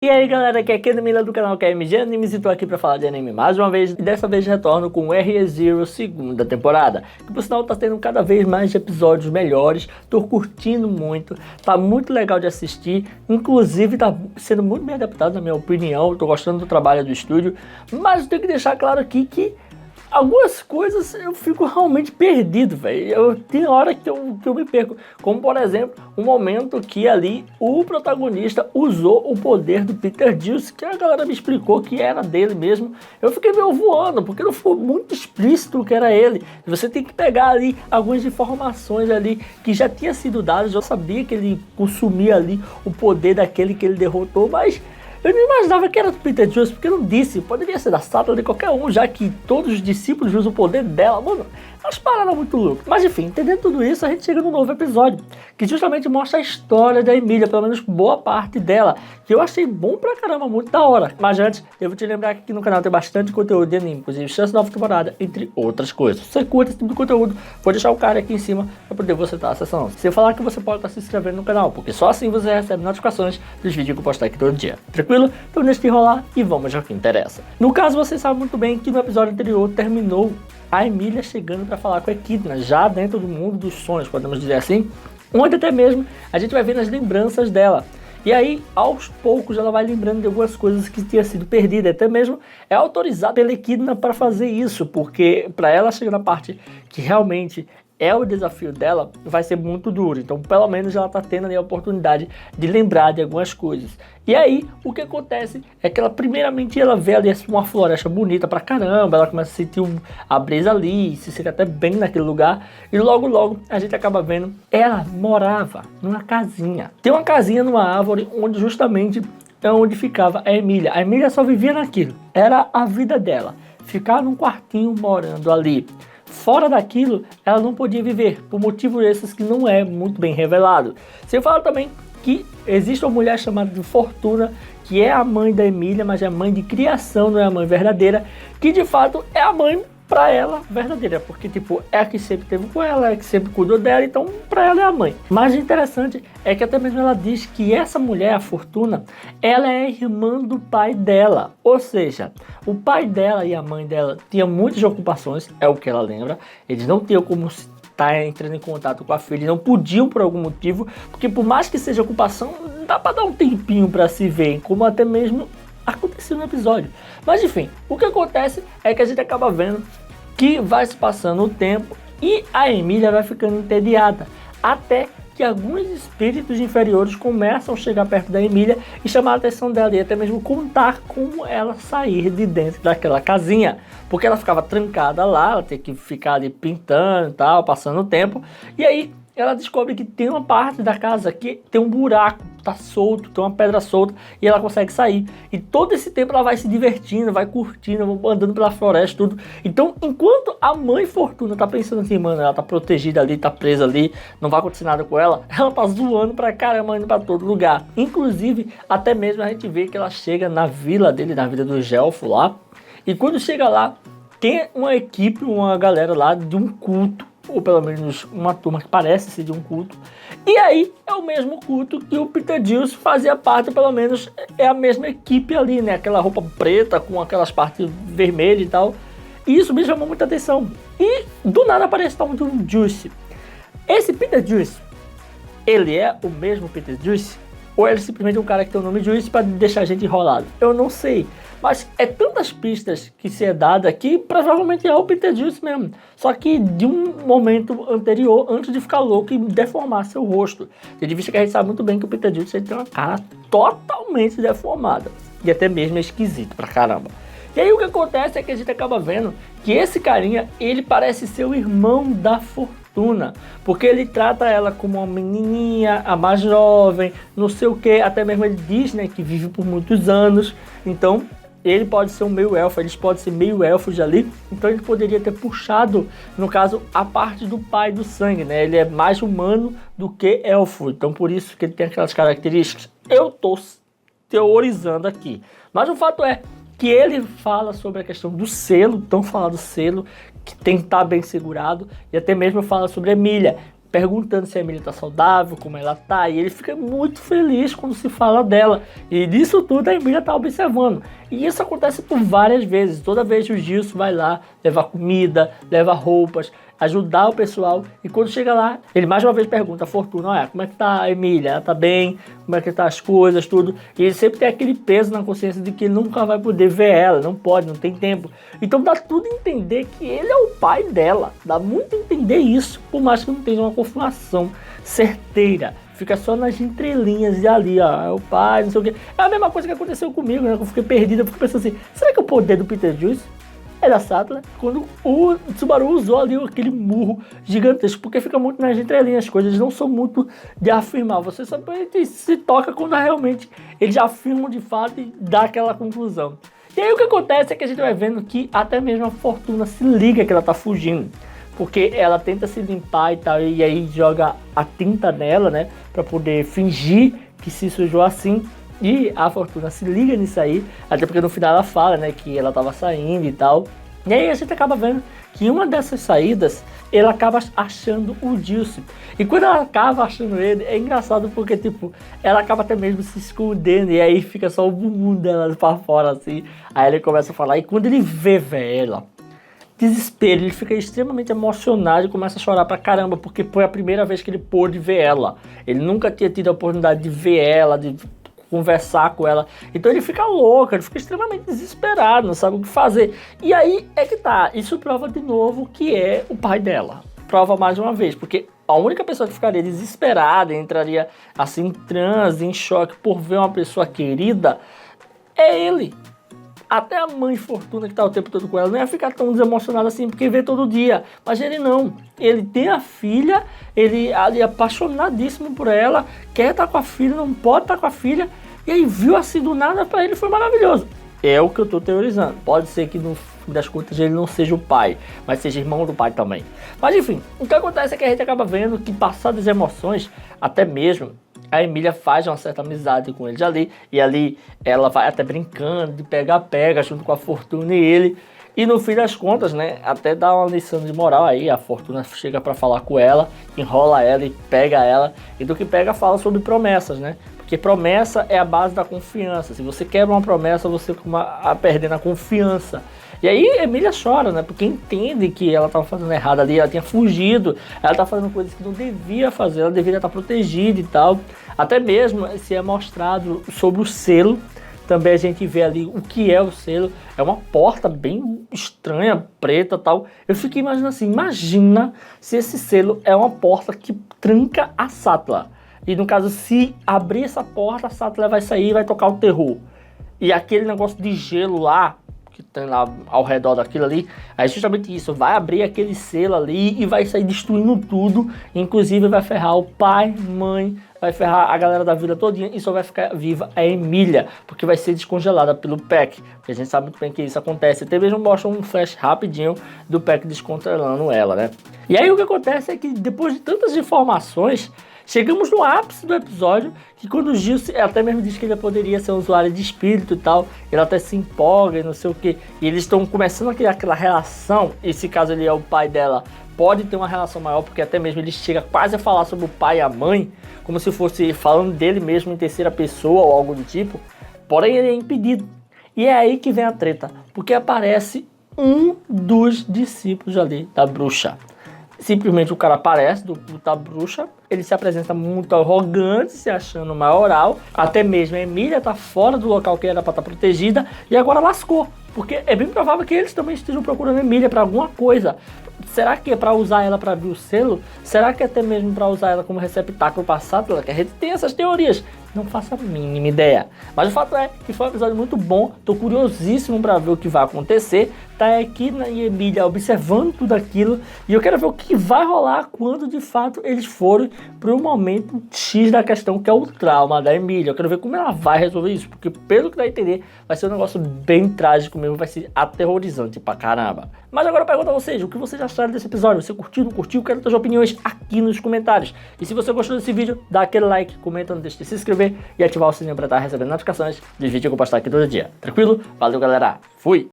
E aí galera, aqui é Ken do canal KMG Animes e tô aqui pra falar de anime mais uma vez. E dessa vez retorno com Re:Zero segunda temporada, que por sinal tá tendo cada vez mais episódios melhores. Tô curtindo muito, tá muito legal de assistir. Inclusive tá sendo muito bem adaptado na minha opinião. Tô gostando do trabalho do estúdio, mas eu tenho que deixar claro aqui que algumas coisas eu fico realmente perdido, velho. Tem hora que eu me perco. Como, por exemplo, um momento que ali o protagonista usou o poder do Peter Gills, que a galera me explicou que era dele mesmo. Eu fiquei meio voando, porque não ficou muito explícito que era ele. Você tem que pegar ali algumas informações ali que já tinha sido dadas. Eu sabia que ele consumia ali o poder daquele que ele derrotou, mas eu não imaginava que era do Peter Gills, porque não disse. Poderia ser da Sattler de qualquer um, já que todos os discípulos usam o poder dela. Mano, umas paradas muito loucas. Mas enfim, entendendo tudo isso, a gente chega no novo episódio, que justamente mostra a história da Emilia, pelo menos boa parte dela, que eu achei bom pra caramba, muito da hora. Mas antes, eu vou te lembrar que aqui no canal tem bastante conteúdo de anime, inclusive chance de nova temporada, entre outras coisas. Se você curte esse tipo de conteúdo, vou deixar o card aqui em cima pra poder você estar acessando. Sem falar que você pode estar se inscrevendo no canal, porque só assim você recebe notificações dos vídeos que eu postar aqui todo dia. Tranquilo? Então deixa de enrolar e vamos ao que interessa. No caso, você sabe muito bem que no episódio anterior terminou a Emilia chegando para falar com a Echidna, já dentro do mundo dos sonhos, podemos dizer assim, onde até mesmo a gente vai ver as lembranças dela. E aí, aos poucos, ela vai lembrando de algumas coisas que tinha sido perdida, até mesmo é autorizada pela Echidna para fazer isso, porque para ela chegar na parte que realmente é o desafio dela, vai ser muito duro. Então, pelo menos ela tá tendo ali a oportunidade de lembrar de algumas coisas. E aí, o que acontece é que ela, primeiramente, ela vê ali uma floresta bonita pra caramba, ela começa a sentir a brisa ali, se sente até bem naquele lugar, e logo a gente acaba vendo, ela morava numa casinha. Tem uma casinha numa árvore, onde justamente é onde ficava a Emilia. A Emilia só vivia naquilo, era a vida dela, ficar num quartinho morando ali. Fora daquilo, ela não podia viver, por motivos esses que não é muito bem revelado. Você fala também que existe uma mulher chamada de Fortuna, que é a mãe da Emilia, mas é a mãe de criação, não é a mãe verdadeira, que de fato é a mãe pra ela verdadeira, porque tipo, é a que sempre teve com ela, é a que sempre cuidou dela, então pra ela é a mãe. Mas o interessante é que até mesmo ela diz que essa mulher, a Fortuna, ela é irmã do pai dela, ou seja, o pai dela e a mãe dela tinham muitas ocupações, é o que ela lembra, eles não tinham como estar entrando em contato com a filha, não podiam por algum motivo, porque por mais que seja ocupação, dá pra dar um tempinho pra se ver, como até mesmo aconteceu no episódio. Mas enfim, o que acontece é que a gente acaba vendo que vai se passando o tempo e a Emilia vai ficando entediada, até que alguns espíritos inferiores começam a chegar perto da Emilia e chamar a atenção dela e até mesmo contar como ela sair de dentro daquela casinha, porque ela ficava trancada lá, ela tinha que ficar ali pintando e tal, passando o tempo, e aí ela descobre que tem uma parte da casa que tem um buraco, tá solto, tem uma pedra solta e ela consegue sair. E todo esse tempo ela vai se divertindo, vai curtindo, andando pela floresta, tudo. Então, enquanto a mãe Fortuna tá pensando assim, mano, ela tá protegida ali, tá presa ali, não vai acontecer nada com ela, ela tá zoando pra caramba, indo pra todo lugar. Inclusive, até mesmo a gente vê que ela chega na vila dele, na vila do Gelfo lá, e quando chega lá, tem uma equipe, uma galera lá de um culto, ou pelo menos uma turma que parece ser de um culto, e aí é o mesmo culto que o Peter Gills fazia parte, pelo menos é a mesma equipe ali, né, aquela roupa preta com aquelas partes vermelhas e tal, e isso me chamou muita atenção, e do nada aparece tal um Juice. Esse Peter Gills, ele é o mesmo Peter Gills? Ou ele é simplesmente um cara que tem o nome Juice para deixar a gente enrolado? Eu não sei. Mas é tantas pistas que se é dada que provavelmente é o Peter Gills mesmo. Só que de um momento anterior, antes de ficar louco e deformar seu rosto. Tendo vista que a gente sabe muito bem que o Peter Gills tem uma cara totalmente deformada. E até mesmo é esquisito pra caramba. E aí o que acontece é que a gente acaba vendo que esse carinha, ele parece ser o irmão da Fortuna, porque ele trata ela como uma menininha, a mais jovem, não sei o que, até mesmo ele diz, né, que vive por muitos anos, então ele pode ser um meio elfo, eles podem ser meio elfos ali, então ele poderia ter puxado, no caso, a parte do pai do sangue, né, ele é mais humano do que elfo, então por isso que ele tem aquelas características. Eu tô teorizando aqui, mas o fato é que ele fala sobre a questão do selo, tão falado selo, que tem que estar bem segurado, e até mesmo fala sobre a Emilia. perguntando se a Emília tá saudável, como ela tá, e ele fica muito feliz quando se fala dela. E disso tudo a Emília tá observando. E isso acontece por várias vezes. Toda vez que o Gilson vai lá levar comida, levar roupas, ajudar o pessoal, e quando chega lá, ele mais uma vez pergunta a Fortuna: olha, como é que tá a Emília? Ela tá bem? Como é que tá as coisas, tudo? E ele sempre tem aquele peso na consciência de que ele nunca vai poder ver ela, não pode, não tem tempo. Então dá tudo a entender que ele é o pai dela, dá muito a entender isso, por mais que não tenha uma confirmação certeira. Fica só nas entrelinhas e ali, ó, é o pai, não sei o quê. É a mesma coisa que aconteceu comigo, né? Eu fiquei perdido, eu fico pensando assim, será que é o poder do Beetlejuice é da Sattler? Quando o Subaru usou ali aquele murro gigantesco, porque fica muito nas entrelinhas, as coisas não são muito de afirmar, você só se toca quando realmente eles afirmam de fato e dá aquela conclusão. E aí o que acontece é que a gente vai vendo que até mesmo a Fortuna se liga que ela tá fugindo, porque ela tenta se limpar e tal, e aí joga a tinta nela, né, pra poder fingir que se sujou assim. E a Fortuna se liga nisso aí, até porque no final ela fala, né, que ela tava saindo e tal. E aí a gente acaba vendo que uma dessas saídas, ela acaba achando o Gilson. E quando ela acaba achando ele, é engraçado porque, tipo, ela acaba até mesmo se escondendo, e aí fica só o bumbum dela pra fora, assim. Aí ele começa a falar, e quando ele vê ela, desespero, ele fica extremamente emocionado e começa a chorar pra caramba, porque foi a primeira vez que ele pôde ver ela. Ele nunca tinha tido a oportunidade de ver ela, de conversar com ela, então ele fica louco, ele fica extremamente desesperado, não sabe o que fazer. E aí é que tá, isso prova de novo que é o pai dela, prova mais uma vez, porque a única pessoa que ficaria desesperada, entraria assim em transe, em choque por ver uma pessoa querida, é ele. Até a mãe Fortuna, que tá o tempo todo com ela, não ia ficar tão desemocionada assim, porque vê todo dia. Mas ele não. Ele tem a filha, ele é apaixonadíssimo por ela, quer estar com a filha, não pode estar com a filha. E aí viu assim do nada, pra ele foi maravilhoso. É o que eu tô teorizando. Pode ser que no fim das contas ele não seja o pai, mas seja irmão do pai também. Mas enfim, o que acontece é que a gente acaba vendo que, passadas as emoções, até mesmo a Emília faz uma certa amizade com eles ali, e ali ela vai até brincando de pega-pega junto com a Fortuna e ele, e no fim das contas, né, até dá uma lição de moral aí, a Fortuna chega pra falar com ela, enrola ela e pega ela, e do que pega fala sobre promessas, né, porque promessa é a base da confiança, se você quebra uma promessa, você começa a perder na confiança. E aí Emília chora, né? Porque entende que ela estava fazendo errado ali, ela tinha fugido, ela tá fazendo coisas que não devia fazer, ela deveria estar protegida e tal. Até mesmo se é mostrado sobre o selo, também a gente vê ali o que é o selo. É uma porta bem estranha, preta e tal. Eu fiquei imaginando assim, imagina se esse selo é uma porta que tranca a Sattler. E no caso, se abrir essa porta, a Sattler vai sair e vai tocar o terror. E aquele negócio de gelo lá, que tem lá ao redor daquilo ali, é justamente isso, vai abrir aquele selo ali e vai sair destruindo tudo, inclusive vai ferrar o pai, mãe, vai ferrar a galera da vila todinha e só vai ficar viva a Emília, porque vai ser descongelada pelo Peck, porque a gente sabe muito bem que isso acontece, até mesmo mostra um flash rapidinho do Peck descontrolando ela, né? E aí o que acontece é que depois de tantas informações, chegamos no ápice do episódio, que quando o Gilson até mesmo diz que ele poderia ser um usuário de espírito e tal, ele até se empolga e não sei o que, e eles estão começando a criar aquela relação, esse caso ele é o pai dela, pode ter uma relação maior, porque até mesmo ele chega quase a falar sobre o pai e a mãe, como se fosse falando dele mesmo em terceira pessoa ou algo do tipo, porém ele é impedido. E é aí que vem a treta, porque aparece um dos discípulos ali da bruxa. Simplesmente o cara aparece da bruxa, ele se apresenta muito arrogante, se achando maioral, até mesmo a Emília tá fora do local que era para estar protegida e agora lascou, porque é bem provável que eles também estejam procurando a Emília para alguma coisa. Será que é para usar ela para abrir o selo? Será que é até mesmo para usar ela como receptáculo passado? Que a gente tem essas teorias. Não faço a mínima ideia. Mas o fato é que foi um episódio muito bom. Tô curiosíssimo para ver o que vai acontecer. Tá aqui na Emília observando tudo aquilo. E eu quero ver o que vai rolar quando de fato eles forem pro momento X da questão, que é o trauma da Emília. Eu quero ver como ela vai resolver isso. Porque pelo que dá a entender, vai ser um negócio bem trágico mesmo. Vai ser aterrorizante pra caramba. Mas agora eu pergunto a vocês, o que vocês acharam desse episódio? Você curtiu, não curtiu? Quero suas opiniões aqui nos comentários. E se você gostou desse vídeo, dá aquele like, comenta, não deixe de se inscrever e ativar o sininho para estar recebendo notificações dos vídeos que eu postar aqui todo dia. Tranquilo? Valeu, galera. Fui!